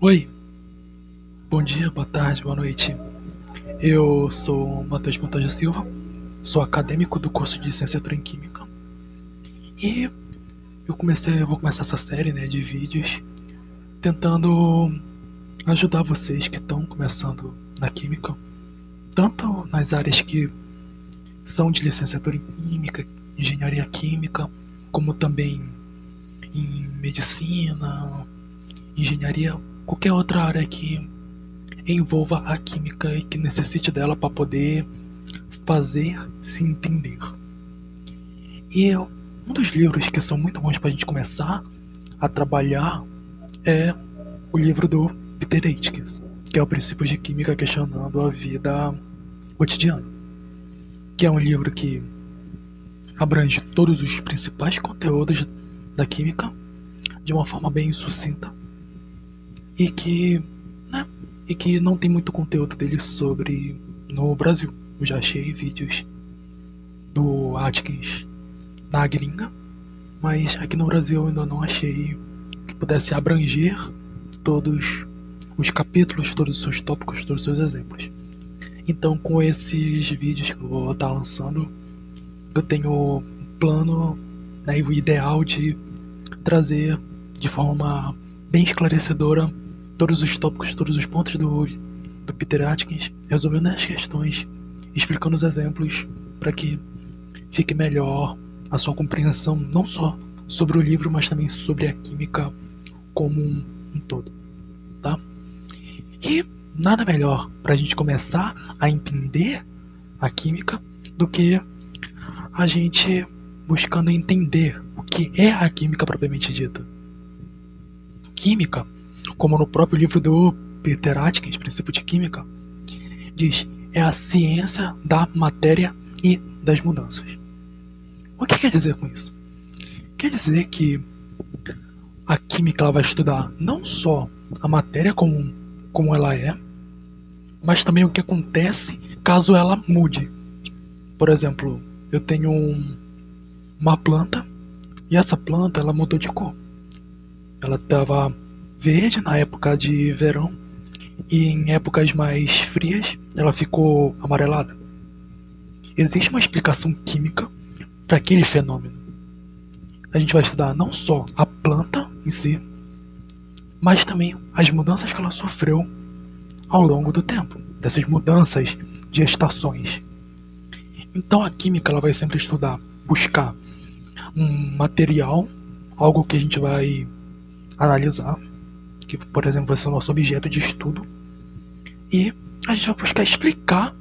Oi, bom dia, boa tarde, boa noite. Eu sou Matheus Montoya Silva, sou acadêmico do curso de Licenciatura em Química e eu vou começar essa série, de vídeos tentando ajudar vocês que estão começando na Química, tanto nas áreas que são de Licenciatura em Química, Engenharia Química, como também em Medicina, Engenharia, qualquer outra área que envolva a Química e que necessite dela para poder fazer se entender. E um dos livros que são muito bons para a gente começar a trabalhar é o livro do Peter Atkins, que é o Princípios de Química questionando a vida cotidiana, que é um livro que abrange todos os principais conteúdos da química de uma forma bem sucinta e que, e que não tem muito conteúdo dele sobre no Brasil. Eu já achei vídeos do Atkins na gringa, mas aqui no Brasil eu ainda não achei que pudesse abranger todos os capítulos, todos os seus tópicos, todos os seus exemplos. Então, com esses vídeos que eu vou estar lançando, eu tenho um plano, e o ideal de trazer de forma bem esclarecedora todos os tópicos, todos os pontos do Peter Atkins, resolvendo as questões, explicando os exemplos para que fique melhor a sua compreensão, não só sobre o livro, mas também sobre a química como um todo, tá? E nada melhor para a gente começar a entender a química do que a gente buscando entender o que é a química propriamente dita. Química, como no próprio livro do Peter Atkins, Princípio de Química, diz, é a ciência da matéria e das mudanças. O que quer dizer com isso? Quer dizer que a química ela vai estudar não só a matéria como ela é, mas também o que acontece caso ela mude. Por exemplo, eu tenho uma planta e essa planta ela mudou de cor. Ela estava verde na época de verão e em épocas mais frias ela ficou amarelada. Existe uma explicação química para aquele fenômeno. A gente vai estudar não só a planta em si, mas também as mudanças que ela sofreu ao longo do tempo, dessas mudanças de estações. Então a química ela vai sempre estudar, buscar um material, algo que a gente vai analisar, que por exemplo vai ser o nosso objeto de estudo, e a gente vai buscar explicar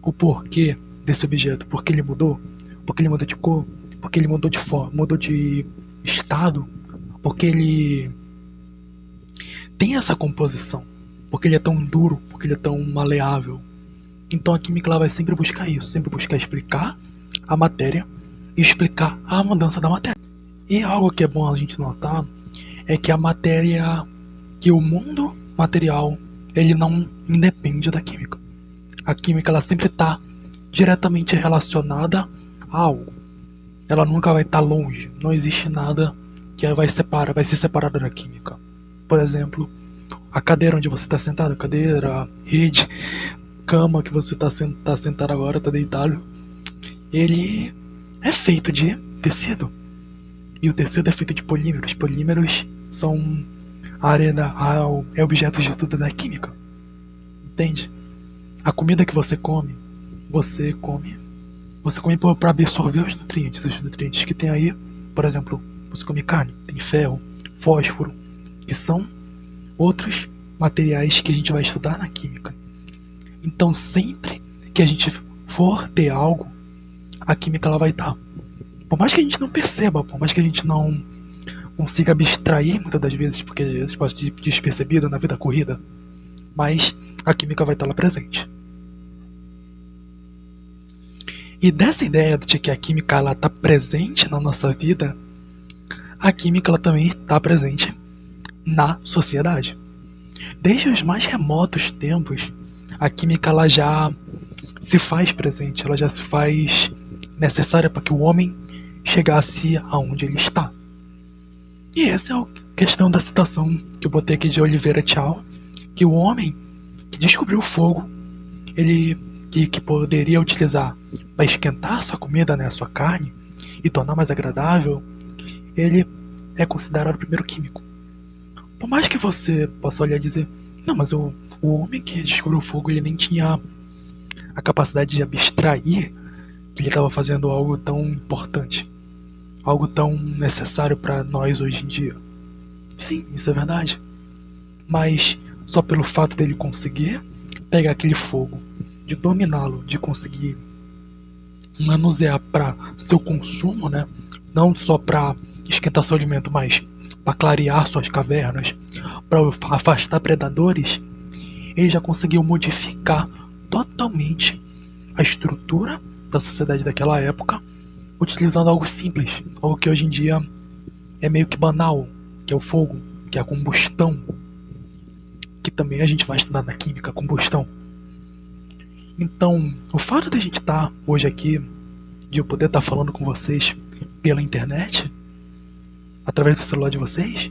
o porquê desse objeto, por que ele mudou, porque ele mudou de cor, porque ele mudou de forma, mudou de estado, porque ele tem essa composição, porque ele é tão duro, porque ele é tão maleável. Então a química ela vai sempre buscar isso, sempre buscar explicar a matéria e explicar a mudança da matéria. E algo que é bom a gente notar é que a matéria, que o mundo material, ele não independe da química. A química ela sempre está diretamente relacionada a algo. Ela nunca vai estar longe. Não existe nada que vai ser separado da química. Por exemplo, a cadeira onde você está sentado, a cadeira, a rede, cama que você está sentado agora, está deitado, ele é feito de tecido. E o tecido é feito de polímeros. Polímeros são é objeto de estudo da química. Entende? A comida que você come para absorver os nutrientes que tem aí. Por exemplo, você come carne, tem ferro, fósforo, que são outros materiais que a gente vai estudar na química. Então sempre que a gente for ter algo, a química ela vai estar. Por mais que a gente não perceba, por mais que a gente não consiga abstrair muitas das vezes, porque às vezes pode ser despercebido na vida corrida, mas a química vai estar lá presente. E dessa ideia de que a química está presente na nossa vida, a química ela também está presente na sociedade. Desde os mais remotos tempos, a química ela já se faz presente, ela já se faz necessária para que o homem chegasse aonde ele está. E esse questão da citação que eu botei aqui de Oliveira Tchau, que o homem que descobriu o fogo, ele que poderia utilizar para esquentar sua comida, né, sua carne, e tornar mais agradável, ele é considerado o primeiro químico. Por mais que você possa olhar e dizer, não, mas o homem que descobriu o fogo, ele nem tinha a capacidade de abstrair que ele estava fazendo algo tão importante, algo tão necessário para nós hoje em dia. Sim, isso é verdade. Mas só pelo fato dele conseguir pegar aquele fogo, de dominá-lo, de conseguir manusear para seu consumo, né? Não só para esquentar seu alimento, mas para clarear suas cavernas, para afastar predadores, ele já conseguiu modificar totalmente a estrutura da sociedade daquela época, utilizando algo simples, algo que hoje em dia é meio que banal, que é o fogo, que é a combustão, que também a gente vai estudar na química, combustão. Então, o fato de a gente estar hoje aqui, de eu poder estar falando com vocês pela internet, através do celular de vocês,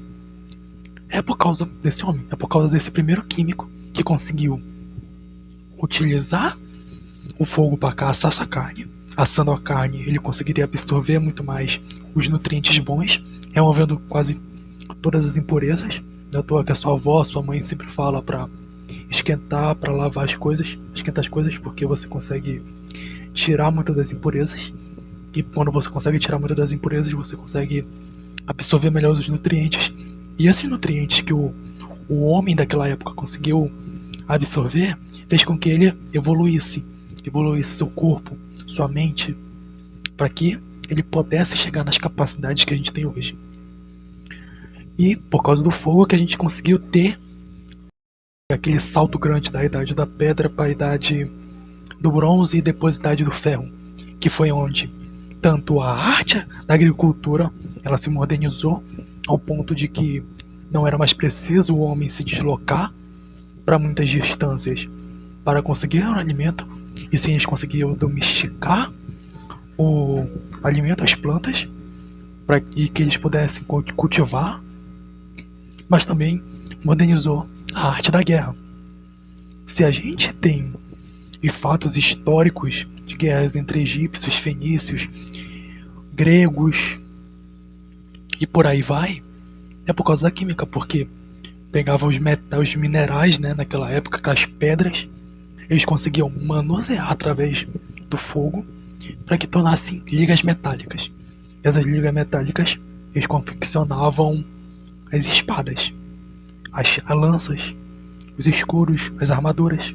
é por causa desse homem, é por causa desse primeiro químico que conseguiu utilizar o fogo para caçar sua carne. Assando a carne, ele conseguiria absorver muito mais os nutrientes bons, removendo quase todas as impurezas. Não é à toa que a sua avó, sua mãe sempre fala para esquentar, para lavar as coisas, esquentar as coisas, porque você consegue tirar muitas das impurezas. E quando você consegue tirar muitas das impurezas, você consegue absorver melhor os nutrientes. E esses nutrientes que o homem daquela época conseguiu absorver, fez com que ele evoluísse seu corpo, sua mente, para que ele pudesse chegar nas capacidades que a gente tem hoje. E por causa do fogo que a gente conseguiu ter aquele salto grande da idade da pedra para a idade do bronze e depois a idade do ferro, que foi onde tanto a arte da agricultura ela se modernizou ao ponto de que não era mais preciso o homem se deslocar para muitas distâncias para conseguir um alimento, e sim eles conseguiam domesticar o alimento, as plantas, para que eles pudessem cultivar, mas também modernizou a arte da guerra. Se a gente tem fatos históricos de guerras entre egípcios, fenícios, gregos e por aí vai, é por causa da química, porque pegavam os metais, os minerais, né, naquela época, aquelas pedras, eles conseguiam manusear através do fogo para que tornassem ligas metálicas. E essas ligas metálicas, eles confeccionavam as espadas, as lanças, os escudos, as armaduras.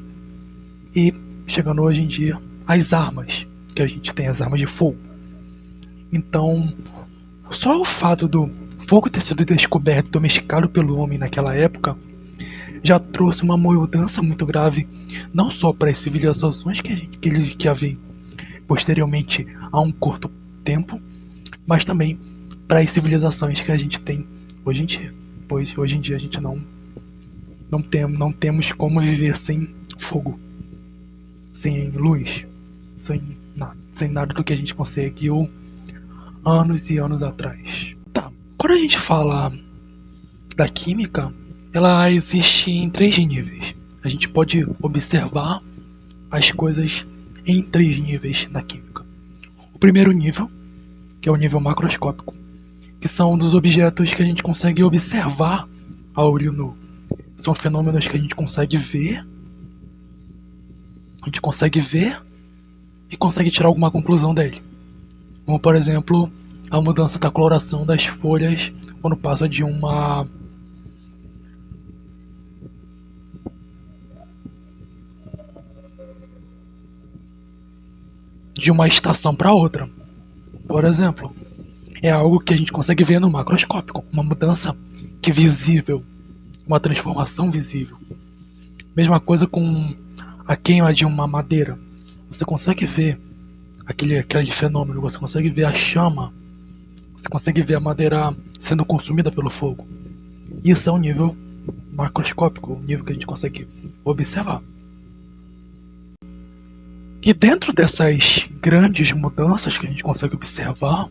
E chegando hoje em dia, as armas, que a gente tem as armas de fogo. Então, só o fato do fogo ter sido descoberto e domesticado pelo homem naquela época já trouxe uma mudança muito grave, não só para as civilizações que havia posteriormente a um curto tempo, mas também para as civilizações que a gente tem hoje em dia. Pois hoje em dia a gente não temos como viver sem fogo, sem luz, sem nada do que a gente conseguiu anos e anos atrás. Tá, quando a gente fala da química, ela existe em 3 níveis. A gente pode observar as coisas em 3 níveis na química. O primeiro nível, que é o nível macroscópico, que são dos objetos que a gente consegue observar a olho nu. São fenômenos que a gente consegue ver, e consegue tirar alguma conclusão dele. Como, por exemplo, a mudança da coloração das folhas quando passa de uma estação para outra. Por exemplo, é algo que a gente consegue ver no macroscópico, uma mudança que é visível, uma transformação visível. Mesma coisa com a queima de uma madeira. Você consegue ver aquele fenômeno, você consegue ver a chama, você consegue ver a madeira sendo consumida pelo fogo. Isso é um nível macroscópico, um nível que a gente consegue observar. E dentro dessas grandes mudanças que a gente consegue observar,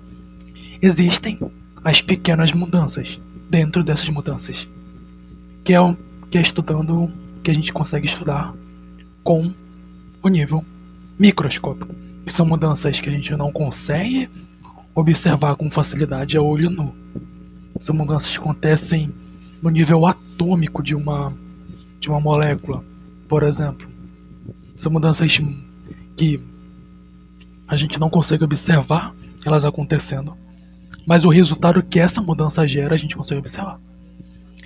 existem as pequenas mudanças. dentro dessas mudanças, que é estudando, que a gente consegue estudar com o nível microscópico, que são mudanças que a gente não consegue observar com facilidade a olho nu. São mudanças que acontecem no nível atômico de uma molécula, por exemplo. São mudanças que a gente não consegue observar elas acontecendo, mas o resultado que essa mudança gera a gente consegue observar.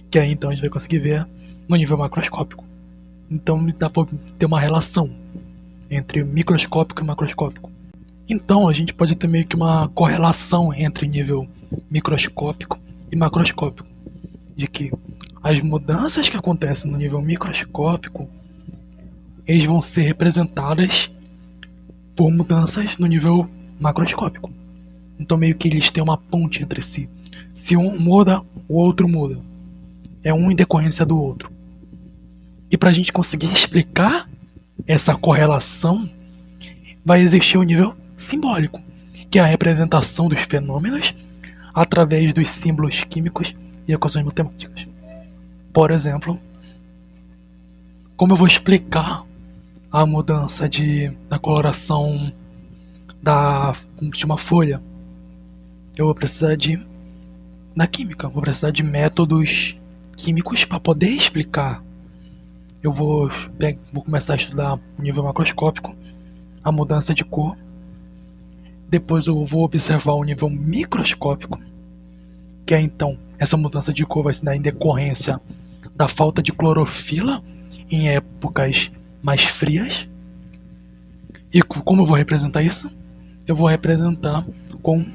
Que aí então a gente vai conseguir ver no nível macroscópico. Então dá para ter uma relação entre microscópico e macroscópico. Então a gente pode ter meio que uma correlação entre nível microscópico e macroscópico, de que as mudanças que acontecem no nível microscópico, eles vão ser representadas por mudanças no nível macroscópico. Então meio que eles têm uma ponte entre si. Se um muda, o outro muda. É um em decorrência do outro. E para a gente conseguir explicar essa correlação, vai existir o nível simbólico, que é a representação dos fenômenos através dos símbolos químicos e equações matemáticas. Por exemplo, como eu vou explicar a mudança da coloração de uma folha? Eu vou precisar da química, vou precisar de métodos químicos para poder explicar. Eu vou começar a estudar o nível macroscópico, a mudança de cor. Depois eu vou observar o nível microscópico, que é então essa mudança de cor vai se dar em decorrência da falta de clorofila em épocas mais frias. E como eu vou representar isso? Eu vou representar com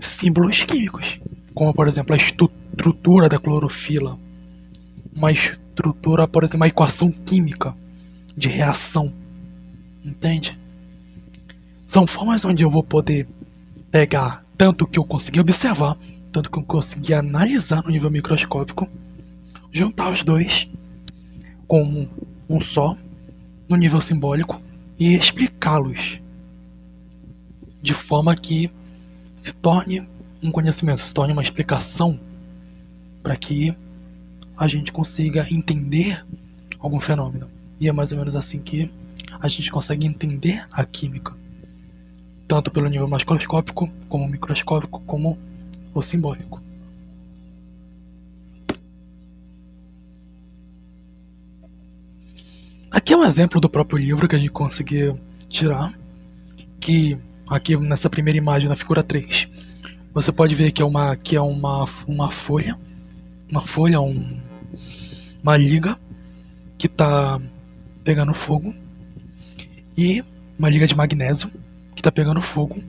símbolos químicos, como por exemplo a estrutura da clorofila, uma estrutura, por exemplo, uma equação química de reação, entende? São formas onde eu vou poder pegar tanto que eu consegui observar, tanto que eu consegui analisar no nível microscópico, juntar os dois como um só, no nível simbólico, e explicá-los de forma que se torne um conhecimento, se torne uma explicação para que a gente consiga entender algum fenômeno. E é mais ou menos assim que a gente consegue entender a química, tanto pelo nível macroscópico, como microscópico, como o simbólico. Aqui é um exemplo do próprio livro que a gente conseguiu tirar, que aqui nessa primeira imagem, na figura 3, você pode ver que é uma folha, uma liga que está pegando fogo, e uma liga de magnésio que está pegando fogo,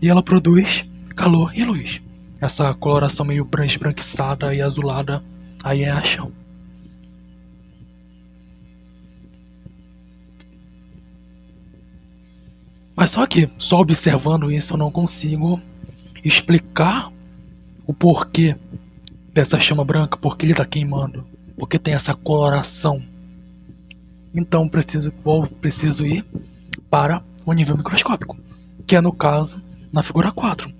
e ela produz calor e luz. Essa coloração meio esbranquiçada e azulada aí é a chão. Mas só que, só observando isso, eu não consigo explicar o porquê dessa chama branca, porque ele está queimando, porque tem essa coloração. Então preciso ir para o nível microscópico, que é no caso na figura 4.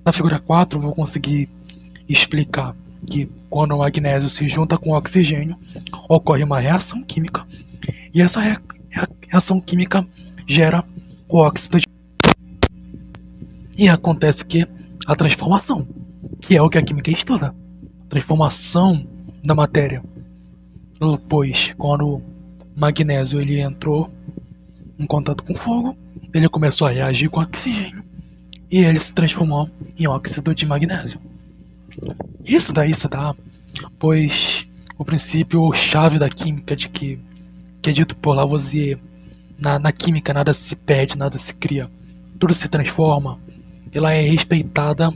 Na figura 4 eu vou conseguir explicar que quando o magnésio se junta com o oxigênio, ocorre uma reação química, e essa reação química gera o óxido e acontece que a transformação, que é o que a química estuda, transformação da matéria. Pois quando o magnésio ele entrou em contato com fogo, ele começou a reagir com oxigênio e ele se transformou em óxido de magnésio. Isso daí se dá pois o princípio chave da química que é dito por Lavoisier: na química nada se perde, nada se cria, tudo se transforma. Ela é respeitada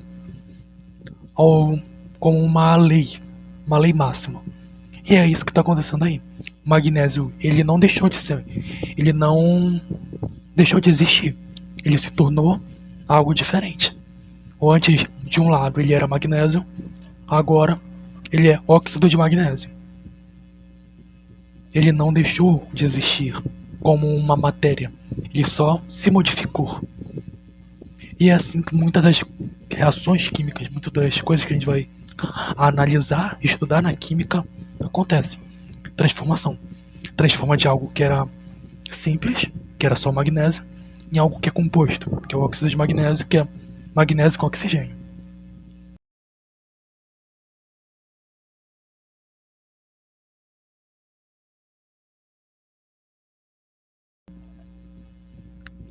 como uma lei máxima. E é isso que está acontecendo aí. O magnésio, ele não deixou de existir. Ele se tornou algo diferente. Ou antes, de um lado, ele era magnésio, agora ele é óxido de magnésio. Ele não deixou de existir como uma matéria, ele só se modificou. E é assim que muitas das reações químicas, muitas das coisas que a gente vai a analisar, estudar na química, acontece transformação. Transforma de algo que era simples, que era só magnésio, em algo que é composto, que é o óxido de magnésio, que é magnésio com oxigênio.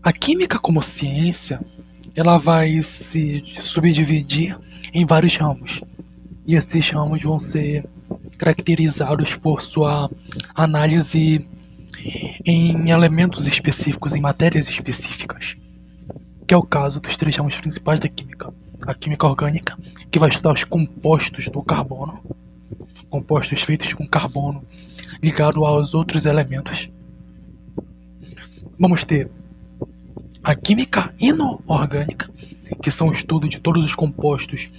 A química como ciência, ela vai se subdividir em vários ramos. E esses ramos vão ser caracterizados por sua análise em elementos específicos, em matérias específicas, que é o caso dos três ramos principais da química. A química orgânica, que vai estudar os compostos do carbono, compostos feitos com carbono ligado aos outros elementos. Vamos ter a química inorgânica, que são o estudo de todos os compostos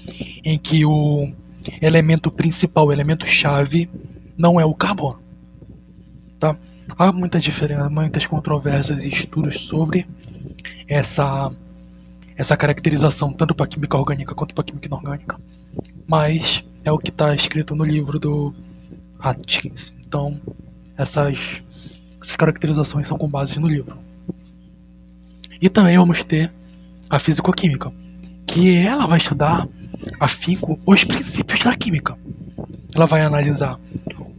em que o elemento principal, o elemento chave, não é o carbono. Tá? Há muita diferença, muitas controvérsias e estudos sobre essa caracterização, tanto para a química orgânica quanto para a química inorgânica, mas é o que está escrito no livro do Atkins. Então, essas caracterizações são com base no livro. E também vamos ter a físico-química, que ela vai estudar afinco os princípios da química. Ela vai analisar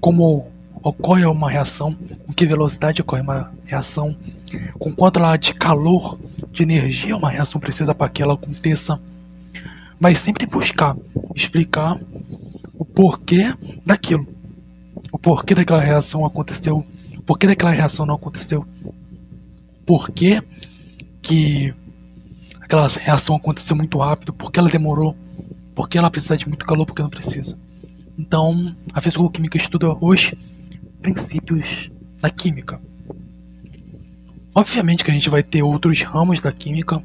como ocorre uma reação, com que velocidade ocorre uma reação, com quanto ela de calor, de energia uma reação precisa para que ela aconteça, mas sempre buscar explicar o porquê daquilo, o porquê daquela reação aconteceu, o porquê daquela reação não aconteceu, porquê que aquela reação aconteceu muito rápido, porque ela demorou, porque ela precisa de muito calor, porque não precisa. Então, a físico-química estuda os princípios da química. Obviamente que a gente vai ter outros ramos da química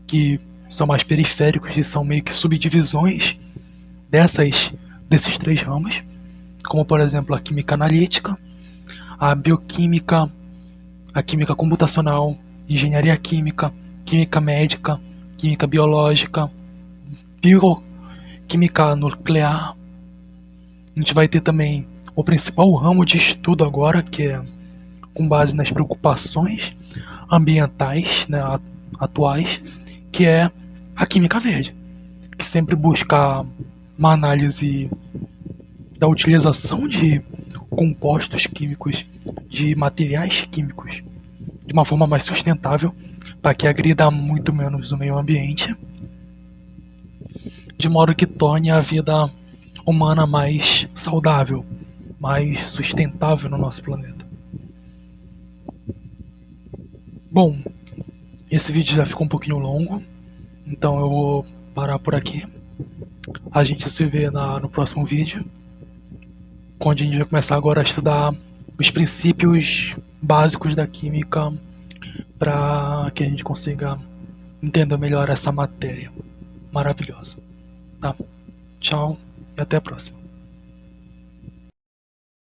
que são mais periféricos e são meio que subdivisões desses três ramos, como por exemplo a química analítica, a bioquímica, a química computacional, engenharia química, química médica, química biológica, bioquímica nuclear. A gente vai ter também o principal ramo de estudo agora, que é com base nas preocupações ambientais, né, atuais, que é a química verde, que sempre busca uma análise da utilização de compostos químicos, de materiais químicos, de uma forma mais sustentável, para que agrida muito menos o meio ambiente, de modo que torne a vida humana mais saudável, mais sustentável no nosso planeta. Bom, esse vídeo já ficou um pouquinho longo, então eu vou parar por aqui. A gente se vê no próximo vídeo, onde a gente vai começar agora a estudar os princípios básicos da química para que a gente consiga entender melhor essa matéria maravilhosa. Tá? Tchau e até a próxima.